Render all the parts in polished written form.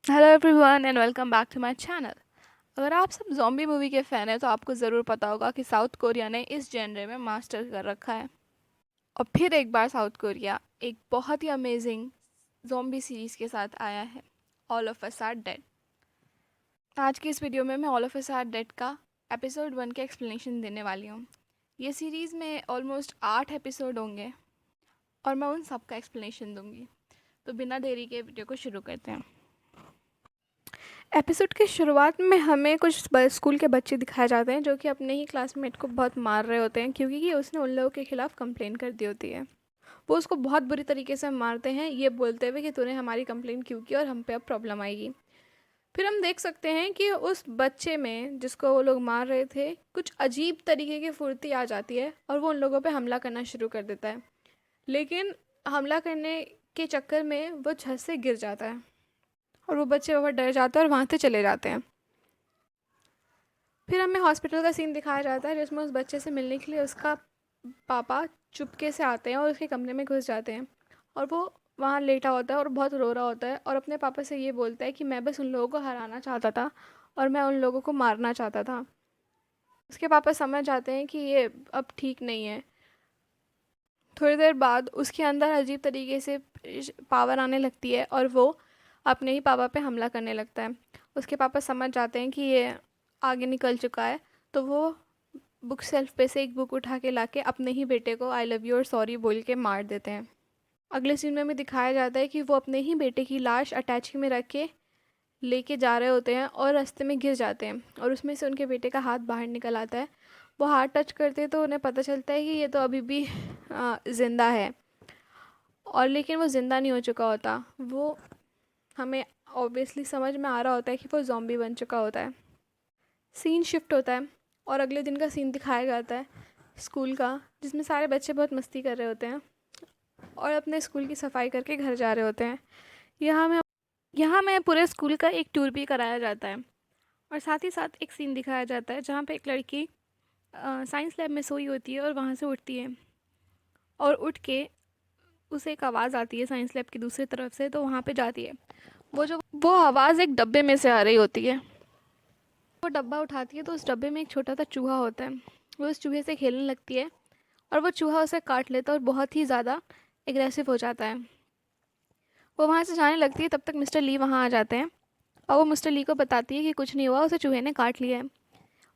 Hello everyone and welcome back to my channel. अगर आप सब जॉम्बी मूवी के फ़ैन हैं तो आपको ज़रूर पता होगा कि साउथ कोरिया ने इस जेनरे में मास्टर कर रखा है। और फिर एक बार साउथ कोरिया एक बहुत ही अमेजिंग जॉम्बी सीरीज़ के साथ आया है, all of us are dead. आज की इस वीडियो में मैं all of us are dead का एपिसोड 1 के एक्सप्लेनेशन देने वाली हूँ। ये सीरीज़ में ऑलमोस्ट 8 एपिसोड होंगे और मैं उन सब का एक्सप्लेनेशन दूँगी। तो बिना देरी के वीडियो को शुरू करते हैं। एपिसोड की शुरुआत में हमें कुछ स्कूल के बच्चे दिखाए जाते हैं जो कि अपने ही क्लासमेट को बहुत मार रहे होते हैं क्योंकि कि उसने उन लोगों के खिलाफ़ कंप्लेन कर दी होती है। वो उसको बहुत बुरी तरीके से मारते हैं, ये बोलते हुए कि तूने हमारी कंप्लेन क्यों की और हम पे अब प्रॉब्लम आएगी। फिर हम देख सकते हैं कि उस बच्चे में जिसको वो लोग मार रहे थे कुछ अजीब तरीके की फुर्ती आ जाती है और वो उन लोगों पर हमला करना शुरू कर देता है। लेकिन हमला करने के चक्कर में वो छत से गिर जाता है और वो बच्चे बहुत डर जाते हैं और वहाँ से चले जाते हैं। फिर हमें हॉस्पिटल का सीन दिखाया जाता है जिसमें उस बच्चे से मिलने के लिए उसका पापा चुपके से आते हैं और उसके कमरे में घुस जाते हैं और वो वहाँ लेटा होता है और बहुत रो रहा होता है और अपने पापा से ये बोलता है कि मैं बस उन लोगों को हराना चाहता था और मैं उन लोगों को मारना चाहता था। उसके पापा समझ जाते हैं कि ये अब ठीक नहीं है। थोड़ी देर बाद उसके अंदर अजीब तरीके से पावर आने लगती है और वो अपने ही पापा पे हमला करने लगता है। उसके पापा समझ जाते हैं कि ये आगे निकल चुका है, तो वो बुक शेल्फ पे से एक बुक उठा के लाके अपने ही बेटे को आई लव यू और सॉरी बोल के मार देते हैं। अगले सीन में हमें दिखाया जाता है कि वो अपने ही बेटे की लाश अटैची में रख के लेके जा रहे होते हैं और रास्ते में गिर जाते हैं और उसमें से उनके बेटे का हाथ बाहर निकल आता है। वो हाथ टच करते तो उन्हें पता चलता है कि ये तो अभी भी ज़िंदा है, और लेकिन वो ज़िंदा नहीं हो चुका होता। वो हमें ऑब्वियसली समझ में आ रहा होता है कि वो ज़ॉम्बी बन चुका होता है। सीन शिफ्ट होता है और अगले दिन का सीन दिखाया जाता है स्कूल का, जिसमें सारे बच्चे बहुत मस्ती कर रहे होते हैं और अपने स्कूल की सफाई करके घर जा रहे होते हैं। यहाँ में यहाँ में पूरे स्कूल का एक टूर भी कराया जाता है और साथ ही साथ एक सीन दिखाया जाता है जहाँ पे एक लड़की साइंस लैब में सोई होती है और वहाँ से उठती है और उठ के उसे एक आवाज़ आती है साइंस लैब की दूसरी तरफ से, तो वहाँ पे जाती है। वो आवाज़ एक डब्बे में से आ रही होती है। वो डब्बा उठाती है तो उस डब्बे में एक छोटा सा चूहा होता है। वो उस चूहे से खेलने लगती है और वो चूहा उसे काट लेता है और बहुत ही ज़्यादा एग्रेसिव हो जाता है। वो वहाँ से जाने लगती है, तब तक मिस्टर ली वहाँ आ जाते हैं और वो मिस्टर ली को बताती है कि कुछ नहीं हुआ, उसे चूहे ने काट लिया है।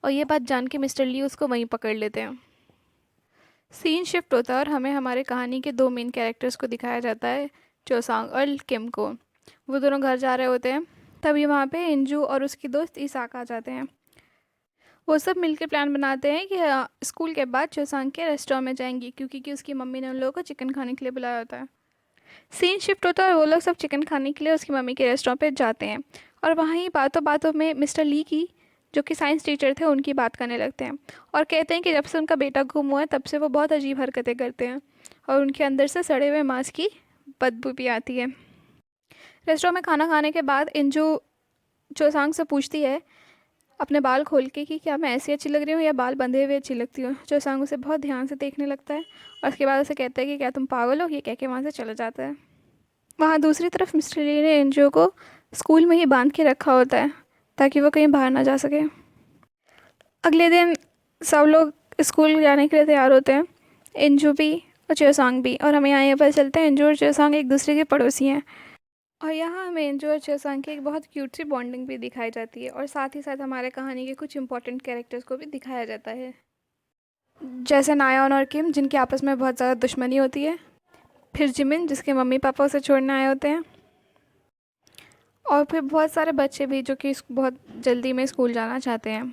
और ये बात जान के मिस्टर ली उसको वहीं पकड़ लेते हैं। सीन शिफ्ट होता है और हमें हमारे कहानी के दो मेन कैरेक्टर्स को दिखाया जाता है, चोसांग और किम को। वो दोनों घर जा रहे होते हैं, तभी वहाँ पे इंजू और उसकी दोस्त इसाक आ जाते हैं। वो सब मिलकर प्लान बनाते हैं कि स्कूल के बाद चोसांग के रेस्टोरेंट में जाएंगी क्योंकि उसकी मम्मी ने उन लोगों को चिकन खाने के लिए बुलाया होता है। सीन शिफ्ट होता है और वो लोग सब चिकन खाने के लिए उसकी मम्मी के रेस्टोरेंट पे जाते हैं और वहाँ ही बातों बातों में मिस्टर ली की, जो कि साइंस टीचर थे, उनकी बात करने लगते हैं और कहते हैं कि जब से उनका बेटा गुम हुआ है तब से वो बहुत अजीब हरकतें करते हैं और उनके अंदर से सड़े हुए मांस की बदबू भी आती है। रेस्टोरेंट में खाना खाने के बाद इंजू चोसांग से पूछती है अपने बाल खोल के कि क्या मैं ऐसी अच्छी लग रही हूँ या बाल बंधे हुए अच्छी लगती हूँ। चोसांग उसे बहुत ध्यान से देखने लगता है और उसके बाद उसे कहता है कि क्या तुम पागल हो, ये कह के वहाँ से चला जाता है। वहाँ दूसरी तरफ मिस्टर ली ने एनजीओ को स्कूल में ही बांध के रखा होता है ताकि वो कहीं बाहर ना जा सके। अगले दिन सब लोग स्कूल जाने के लिए तैयार होते हैं, एनजू भी और चेसांग भी, और हमें यहाँ ये पता चलता है एनजू और चेसांग एक दूसरे के पड़ोसी हैं। और यहाँ हमें एनजू और चेसांग की एक बहुत क्यूट सी बॉन्डिंग भी दिखाई जाती है और साथ ही साथ हमारे कहानी के कुछ इंपॉर्टेंट कैरेक्टर्स को भी दिखाया जाता है, जैसे नायॉन और किम जिनकी आपस में बहुत ज़्यादा दुश्मनी होती है, फिर जिमिन जिसके मम्मी पापा उसे छोड़ने आए होते हैं, और फिर बहुत सारे बच्चे भी जो कि बहुत जल्दी में स्कूल जाना चाहते हैं।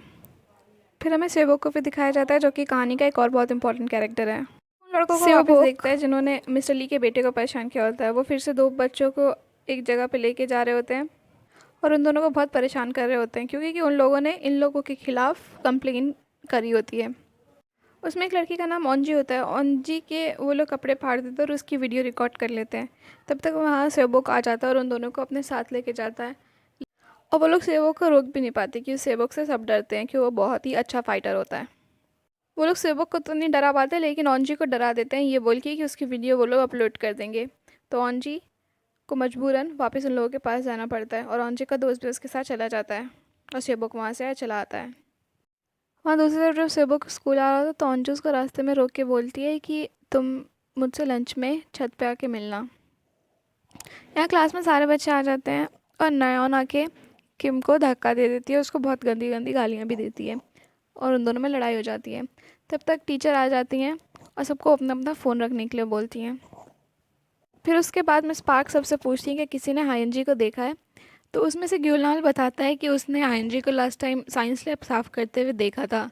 फिर हमें सेवक को भी दिखाया जाता है जो कि कहानी का एक और बहुत इंपॉर्टेंट कैरेक्टर है। उन लड़कों को वापस देखता है जिन्होंने मिस्टर ली के बेटे को परेशान किया होता है। वो फिर से दो बच्चों को एक जगह पे लेके जा रहे होते हैं और उन दोनों को बहुत परेशान कर रहे होते हैं क्योंकि कि उन लोगों ने इन लोगों के खिलाफ़ कंप्लेन करी होती है। उसमें एक लड़की का नाम ओंजी होता है। ओंजी के वो लोग कपड़े फाड़ देते हैं और उसकी वीडियो रिकॉर्ड कर लेते हैं। तब तक वहाँ सेवक आ जाता है और उन दोनों को अपने साथ लेके जाता है और वो लोग सेवक को रोक भी नहीं पाते क्योंकि सेवक से सब डरते हैं कि वो बहुत ही अच्छा फाइटर होता है। वो लोग सेवक को तो नहीं डरा पाते लेकिन ओंजी को डरा देते हैं ये बोल के कि उसकी वीडियो वो लोग अपलोड कर देंगे। तो ओंजी को मजबूरन वापस उन लोगों के पास जाना पड़ता है और ऑनजी का दोस्त भी उसके साथ चला जाता है और सेबोक वहाँ से चला आता है। वहाँ दूसरी तरफ जब सेबोक स्कूल आ रहा था तो ऑनजी उसको रास्ते में रोक के बोलती है कि तुम मुझसे लंच में छत पे आके मिलना। यहाँ क्लास में सारे बच्चे आ जाते हैं और नयॉन आके किम को धक्का दे देती है, उसको बहुत गंदी गंदी गालियाँ भी देती है और उन दोनों में लड़ाई हो जाती है। तब तक टीचर आ जाती हैं और सबको अपना अपना फ़ोन रखने के लिए बोलती हैं। फिर उसके बाद मिस पार्क सबसे पूछती है कि किसी ने हायनजी को देखा है, तो उसमें से ग्यूलनाल बताता है कि उसने हायनजी को लास्ट टाइम साइंस लैब साफ़ करते हुए देखा था।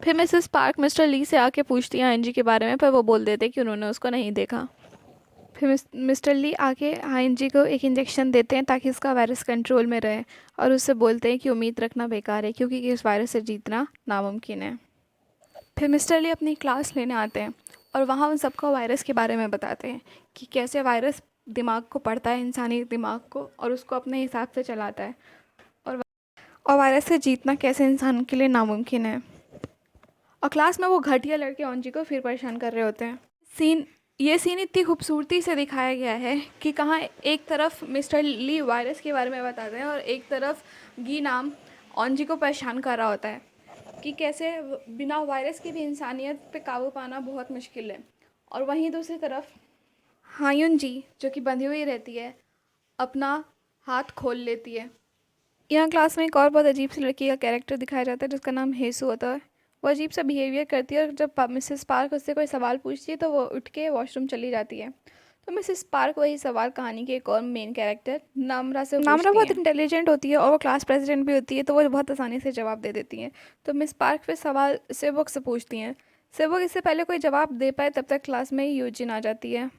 फिर मिसेस पार्क मिस्टर ली से आके पूछती है हायनजी के बारे में, पर वो बोल देते कि उन्होंने उसको नहीं देखा। फिर मिस्टर ली आके हायनजी को एक इंजेक्शन देते हैं ताकि उसका वायरस कंट्रोल में रहे और उससे बोलते हैं कि उम्मीद रखना बेकार है क्योंकि इस वायरस से जीतना नामुमकिन है। फिर मिस्टर ली अपनी क्लास लेने आते हैं और वहाँ उन सबको वायरस के बारे में बताते हैं कि कैसे वायरस दिमाग को पढ़ता है, इंसानी दिमाग को, और उसको अपने हिसाब से चलाता है और वायरस से जीतना कैसे इंसान के लिए नामुमकिन है। और क्लास में वो घटिया लड़के ऑनजी को फिर परेशान कर रहे होते हैं। ये सीन इतनी खूबसूरती से दिखाया गया है कि कहाँ एक तरफ मिस्टर ली वायरस के बारे में बताते हैं और एक तरफ गी नाम ऑनजी को परेशान कर रहा होता है कि कैसे बिना वायरस के भी इंसानियत पे काबू पाना बहुत मुश्किल है। और वहीं दूसरी तरफ हायुन जी जो कि बंधी हुई रहती है अपना हाथ खोल लेती है। यहाँ क्लास में एक और बहुत अजीब सी लड़की का कैरेक्टर दिखाया जाता है जिसका नाम हेसू होता है। वो अजीब सा बिहेवियर करती है और जब मिसेस पार्क उससे कोई सवाल पूछती है तो वो उठ के वॉशरूम चली जाती है। तो मिसेस पार्क वही सवाल कहानी के एक और मेन कैरेक्टर नामरा से नामरा बहुत इंटेलिजेंट होती है और वो क्लास प्रेसिडेंट भी होती है, तो वो बहुत आसानी से जवाब दे देती हैं। तो मिस पार्क फिर सवाल सेवक से पूछती हैं। सेवक इससे पहले कोई जवाब दे पाए तब तक क्लास में ही यूजिन आ जाती है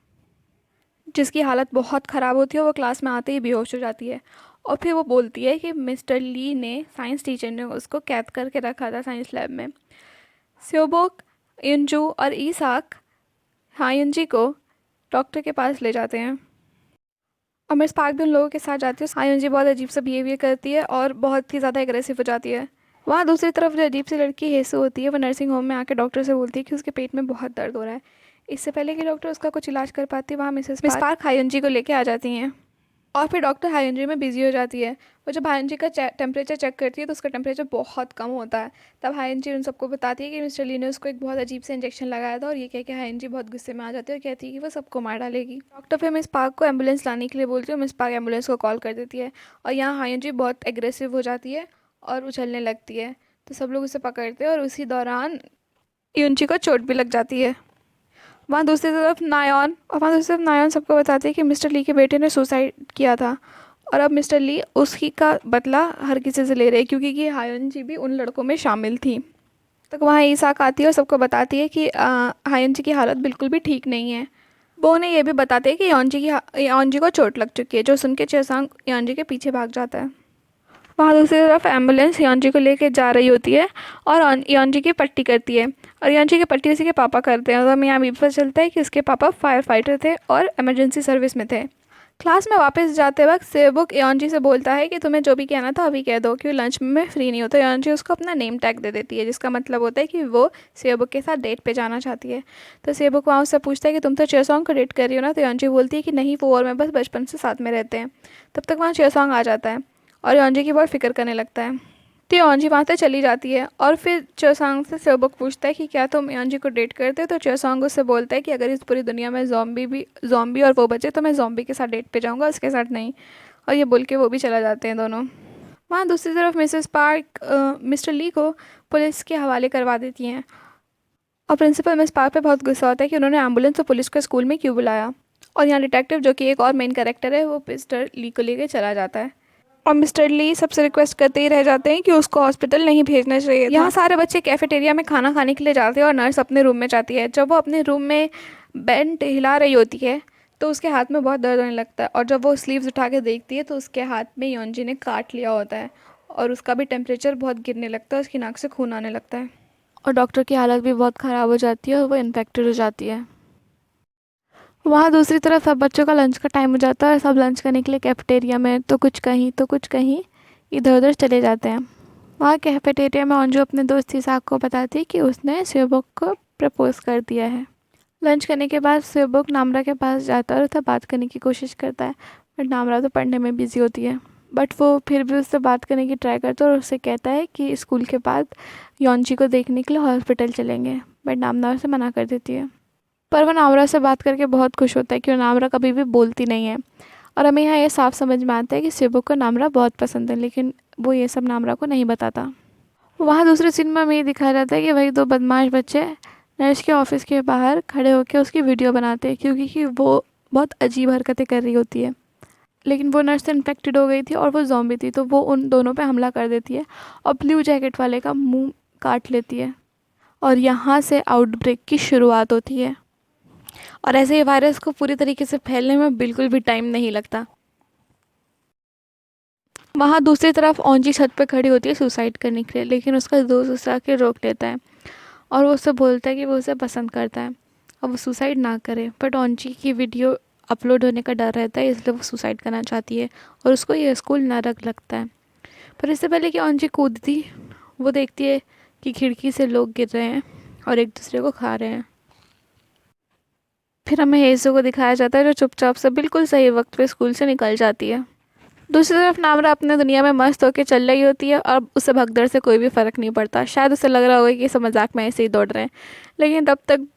जिसकी हालत बहुत ख़राब होती है और वो क्लास में आते ही बेहोश हो जाती है। और फिर वो बोलती है कि मिस्टर ली ने साइंस टीचर ने उसको कैद करके रखा था साइंस लैब में। सेबोक, इंजू और ईसाक हायुनजी को डॉक्टर के पास ले जाते हैं और मिस पार्क भी उन लोगों के साथ जाती है। हायुनजी बहुत अजीब सा बिहेवियर करती है और बहुत ही ज़्यादा एग्रेसिव हो जाती है। वहाँ दूसरी तरफ जो अजीब सी लड़की हेसू होती है वो नर्सिंग होम में आके डॉक्टर से बोलती है कि उसके पेट में बहुत दर्द हो रहा है। इससे पहले कि डॉक्टर उसका कुछ इलाज कर पाती है वहाँ मिस पार्क हायुनजी को लेके आ जाती हैं और फिर डॉक्टर हायुनजी में बिजी हो जाती है। वो जब हायुनजी का टेम्परेचर चेक करती है तो उसका टेम्परेचर बहुत कम होता है। तब हायुनजी उन सबको बताती है कि मिस्टर ली ने उसको एक बहुत अजीब से इंजेक्शन लगाया था और ये कह के हायुनजी बहुत गुस्से में आ जाती है और कहती है कि वो सबको मार डालेगी। डॉक्टर फिर मिस पार्क को एम्बुलेंस लाने के लिए बोलती है और मिस पार्क एम्बुलेंस को कॉल कर देती है और यहाँ हायुनजी बहुत एग्रेसिव हो जाती है और उछलने लगती है। तो सब लोग उसे पकड़ते हैं और उसी दौरान यूनची को चोट भी लग जाती है। वहाँ दूसरी तरफ नायॉन सबको बताती है कि मिस्टर ली के बेटे ने सुसाइड किया था और अब मिस्टर ली उसकी का बदला हर किसी से ले रहे हैं क्योंकि ये हायुन जी भी उन लड़कों में शामिल थी। तो वहाँ ईसाक आती है और सबको बताती है कि हायुन जी की हालत बिल्कुल भी ठीक नहीं है। वो उन्हें ये भी बताते हैं कि यॉन्जी को चोट लग चुकी है, जो सुन के चेसांग यॉन्जी के पीछे भाग जाता है। वहाँ दूसरी तरफ एम्बुलेंस यॉन्जी को लेके जा रही होती है और यॉन्जी की पट्टी करती है और यॉन्जी की पट्टी उसी के पापा करते हैं। और हमें यहाँ भी पता चलता है कि उसके पापा फायर फाइटर थे और इमरजेंसी सर्विस में थे। क्लास में वापस जाते वक्त सेबुक यॉन्जी से बोलता है कि तुम्हें जो भी कहना था अभी कह दो क्योंकि लंच में मैं फ्री नहीं होता। यॉन्जी उसको अपना नेम टैग दे देती है जिसका मतलब होता है कि वो सेबुक के साथ डेट पे जाना चाहती है। तो सेबुक वहाँ उससे पूछता है कि तुम तो चेसोंग को डेट कर रही हो ना। तो यॉन्जी बोलती है कि नहीं, वो और मैं बस बचपन से साथ में रहते हैं। तब तक वहाँ चेसोंग आ जाता है और यॉन्जी की बहुत फिक्र करने लगता है। तो यॉन्जी वहाँ से चली जाती है और फिर चेसोंग से सेबुक पूछता है कि क्या तुम यॉन्जी को डेट करते हो। तो चेसोंग उससे बोलता है कि अगर इस पूरी दुनिया में ज़ॉम्बी और वो बचे तो मैं ज़ॉम्बी के साथ डेट पे जाऊँगा, उसके साथ नहीं। और ये बोल के वो भी चला जाते हैं दोनों। वहाँ दूसरी तरफ मिसेस पार्क मिस्टर ली को पुलिस के हवाले करवा देती हैं और प्रिंसिपल मिस पार्क पे बहुत गुस्सा होता है कि उन्होंने एम्बुलेंस और पुलिस को स्कूल में क्यों बुलाया। और यहाँ डिटेक्टिव जो कि एक और मेन कैरेक्टर है वो मिस्टर ली को लेके चला जाता है और मिस्टर ली सबसे रिक्वेस्ट करते ही रह जाते हैं कि उसको हॉस्पिटल नहीं भेजना चाहिए। यहाँ सारे बच्चे कैफेटेरिया में खाना खाने के लिए जाते हैं और नर्स अपने रूम में जाती है। जब वो अपने रूम में बेड हिला रही होती है तो उसके हाथ में बहुत दर्द होने लगता है और जब वो स्लीव्स उठा के देखती है तो उसके हाथ में यॉन्जी ने काट लिया होता है और उसका भी टेम्परेचर बहुत गिरने लगता है, उसकी नाक से खून आने लगता है और डॉक्टर की हालत भी बहुत ख़राब हो जाती है और वो इन्फेक्टेड हो जाती है। वहाँ दूसरी तरफ सब बच्चों का लंच का टाइम हो जाता है और सब लंच करने के लिए कैफेटेरिया में तो कुछ कहीं इधर उधर चले जाते हैं। वहाँ कैफेटेरिया में अंजू अपने दोस्त इसाक को बताती है कि उसने सेबोक को प्रपोज़ कर दिया है। लंच करने के बाद सेबुक नामरा के पास जाता है और उससे बात करने की कोशिश करता है, बट नामरा तो पढ़ने में बिज़ी होती है। बट वो फिर भी उससे बात करने की ट्राई करता है और उससे कहता है कि स्कूल के बाद यॉन्ची को देखने के लिए हॉस्पिटल चलेंगे, बट नामरा उसे मना कर देती है। पर वो नामरा से बात करके बहुत खुश होता है कि वो नामरा कभी भी बोलती नहीं है। और हमें यहाँ ये साफ समझ में आता है कि सेबुक को नामरा बहुत पसंद है, लेकिन वो ये सब नामरा को नहीं बताता। वहाँ दूसरे सीन में हमें ये दिखाया जाता है कि वही दो बदमाश बच्चे नर्स के ऑफिस के बाहर खड़े होकर उसकी वीडियो बनाते हैं, क्योंकि कि वो बहुत अजीब हरकतें कर रही होती है। लेकिन वो नर्स इन्फेक्टेड हो गई थी और वो ज़ॉम्बी थी, तो वो उन दोनों पे हमला कर देती है और ब्लू जैकेट वाले का मुंह काट लेती है। और यहाँ से आउटब्रेक की शुरुआत होती है। और ऐसे ही वायरस को पूरी तरीके से फैलने में बिल्कुल भी टाइम नहीं लगता। वहाँ दूसरी तरफ ओंजी छत पे खड़ी होती है सुसाइड करने के लिए, लेकिन उसका दोस्त उसे आके रोक लेता है और वो उससे बोलता है कि वो उसे पसंद करता है और वो सुसाइड ना करे। बट ओंजी की वीडियो अपलोड होने का डर रहता है, इसलिए वो सुसाइड करना चाहती है और उसको ये स्कूल नरक लगता है। पर इससे पहले कि ओंजी कूदती, वो देखती है कि खिड़की से लोग गिर रहे हैं और एक दूसरे को खा रहे हैं। फिर हमें हेज़ो को दिखाया जाता है जो चुपचाप से बिल्कुल सही वक्त पे स्कूल से निकल जाती है। दूसरी तरफ नामरा अपने दुनिया में मस्त होकर चल रही होती है और उसे भगदड़ से कोई भी फ़र्क नहीं पड़ता। शायद उसे लग रहा होगा कि इसे मजाक में ऐसे ही दौड़ रहे हैं, लेकिन तब तक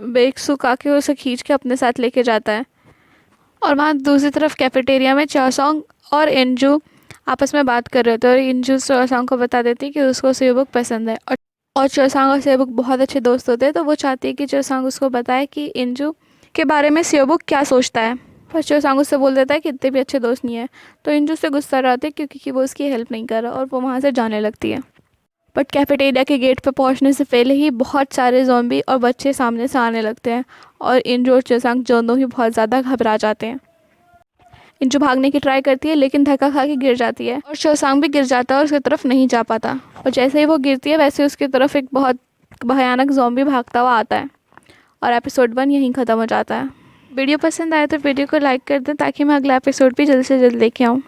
बेकसुक आके उसे खींच के अपने साथ लेके जाता है। और वहाँ दूसरी तरफ कैफेटेरिया में चाओसोंग और इंजू आपस में बात कर रहे थे और इंजू चाओसोंग को बता देती है कि उसको सेबुक पसंद है। और चाओसोंग और सेबुक बहुत अच्छे दोस्त होते हैं, तो वो चाहती है कि चाओसोंग उसको बताए कि इंजू के बारे में सेबुक क्या सोचता है। पर चाओसोंग उससे बोल देता है कि इतने भी अच्छे दोस्त नहीं है। तो इंजू से गुस्सा रहती है क्योंकि कि वो उसकी हेल्प नहीं कर रहा और वो वहाँ से जाने लगती है। बट कैफेटेरिया के गेट पर पहुँचने से पहले ही बहुत सारे ज़ॉम्बी और बच्चे सामने से आने लगते हैं और इंजू और चाओसोंग दोनों ही बहुत ज़्यादा घबरा जाते हैं। इंजू भागने की ट्राई करती है लेकिन धक्का खा के गिर जाती है और चाओसोंग भी गिर जाता है और उसकी तरफ नहीं जा पाता। और जैसे ही वो गिरती है वैसे उसकी तरफ एक बहुत भयानक ज़ॉम्बी भागता हुआ आता है और एपिसोड 1 यहीं ख़त्म हो जाता है। वीडियो पसंद आए तो वीडियो को लाइक कर दें ताकि मैं अगला एपिसोड भी जल्द से जल्द लेके आऊँ।